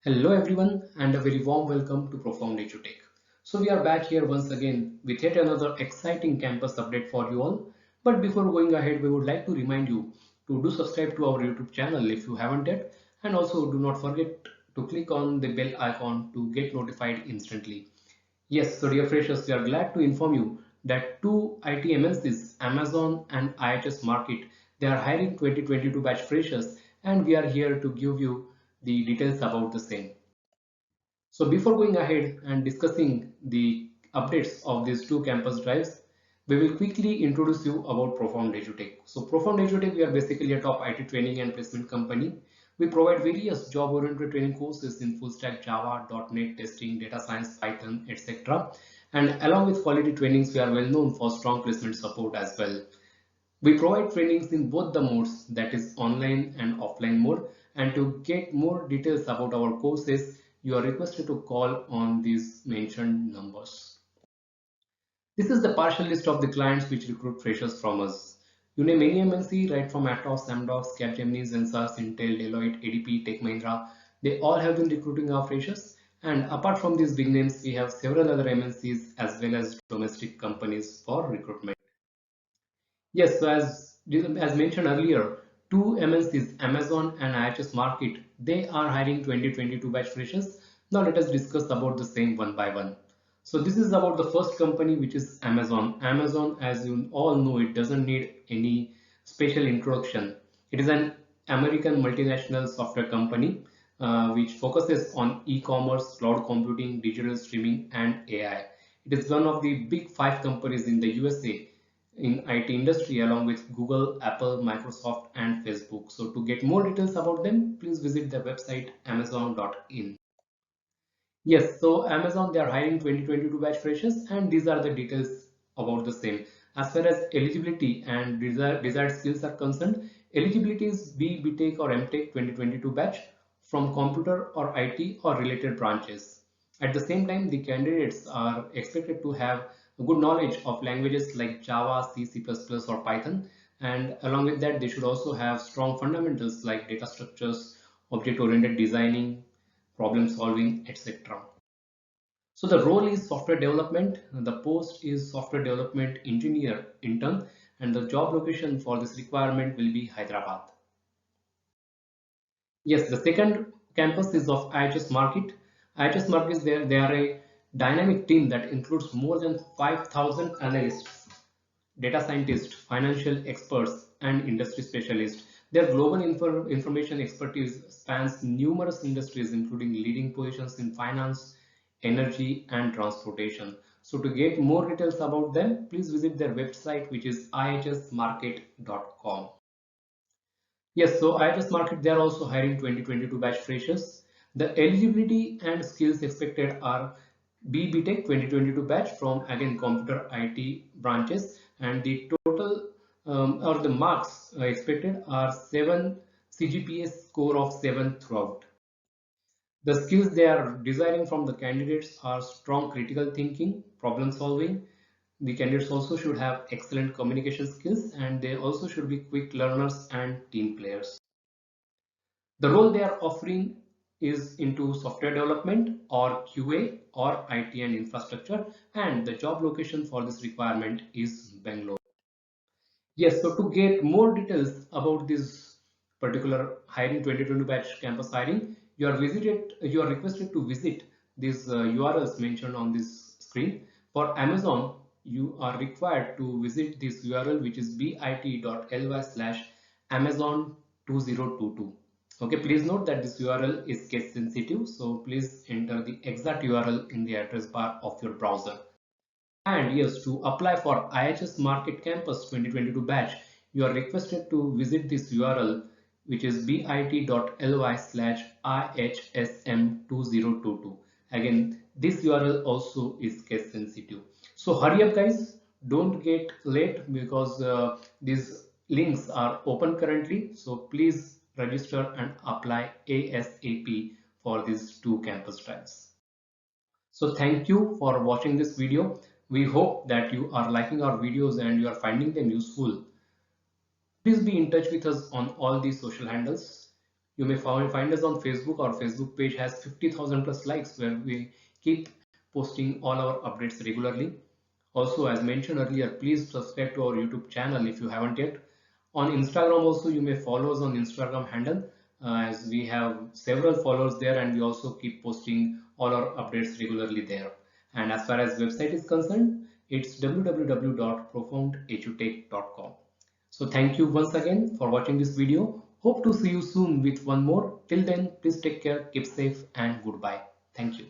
Hello everyone and a very warm welcome to Profound EduTech. So we are back here once again with yet another exciting campus update for you all. But before going ahead, we would like to remind you to do subscribe to our YouTube channel if you haven't yet, and also do not forget to click on the bell icon to get notified instantly. Yes, so dear freshers, we are glad to inform you that two IT MNCs, Amazon and IHS Market, they are hiring 2022 batch freshers, and we are here to give you the details about the same. So before going ahead and discussing the updates of these two campus drives, we will quickly introduce you about Profound EduTech. So Profound EduTech, we are basically a top IT training and placement company. We provide various job-oriented training courses in full stack Java, .NET, testing, data science, Python, etc. And along with quality trainings, we are well known for strong placement support as well. We provide trainings in both the modes, that is online and offline mode. And to get more details about our courses, you are requested to call on these mentioned numbers. This is the partial list of the clients which recruit freshers from us. You name any MNC, right from Atos, Amdocs, Capgemini, Zensar, Intel, Deloitte, ADP, Tech Mahindra, they all have been recruiting our freshers. And apart from these big names, we have several other MNCs as well as domestic companies for recruitment. Yes, so as mentioned earlier, two MNCs, Amazon and IHS Market, they are hiring 2022 batch freshers. Now let us discuss about the same one by one. So this is about the first company, which is Amazon. Amazon, as you all know, it doesn't need any special introduction. It is an American multinational software company which focuses on e-commerce, cloud computing, digital streaming, and AI. It is one of the big five companies in the USA in IT industry along with Google, Apple, Microsoft, and Facebook. So to get more details about them, please visit the website amazon.in. Yes, so Amazon, they are hiring 2022 batch freshers, and these are the details about the same. As far as eligibility and desired skills are concerned, eligibility is BTech or MTech 2022 batch from computer or IT or related branches. At the same time, the candidates are expected to have a good knowledge of languages like Java, C, C++, or Python, and along with that, they should also have strong fundamentals like data structures, object-oriented designing, problem solving, etc. So the role is software development, and the post is software development engineer intern, and the job location for this requirement will be Hyderabad. Yes, the second campus is of IHS Market. IHS Market is there. They are a dynamic team that includes more than 5,000 analysts, data scientists, financial experts, and industry specialists. Their global information expertise spans numerous industries, including leading positions in finance, energy, and transportation. So to get more details about them, please visit their website, which is ihsmarket.com. Yes, so IHS Market, they are also hiring 2022 batch freshers. The eligibility and skills expected are BTech 2022 batch from again computer IT branches, and the total or the marks expected are 7 CGPA score of 7 throughout. The skills they are desiring from the candidates are strong critical thinking, problem solving. The candidates also should have excellent communication skills, and they also should be quick learners and team players. The role they are offering is into software development or QA or IT and infrastructure, and the job location for this requirement is Bangalore. Yes, so to get more details about this particular hiring 2020 batch campus hiring, you are requested to visit these URLs mentioned on this screen. For Amazon, you are required to visit this URL, which is bit.ly/Amazon 2022. Okay, please note that this URL is case sensitive, so please enter the exact URL in the address bar of your browser. And yes, to apply for IHS Market Campus 2022 batch, you are requested to visit this URL, which is bit.ly/IHSM2022. Again, this URL also is case sensitive. So hurry up guys, don't get late because these links are open currently. So please register and apply ASAP for these two campus drives. So thank you for watching this video. We hope that you are liking our videos and you are finding them useful. Please be in touch with us on all these social handles. You may find us on Facebook. Our Facebook page has 50,000 plus likes where we keep posting all our updates regularly. Also, as mentioned earlier, please subscribe to our YouTube channel if you haven't yet. On Instagram also, you may follow us on Instagram handle as we have several followers there, and we also keep posting all our updates regularly there. And as far as website is concerned, it's www.profoundedutech.com. So thank you once again for watching this video. Hope to see you soon with one more. Till then, please take care, keep safe, and goodbye. Thank you.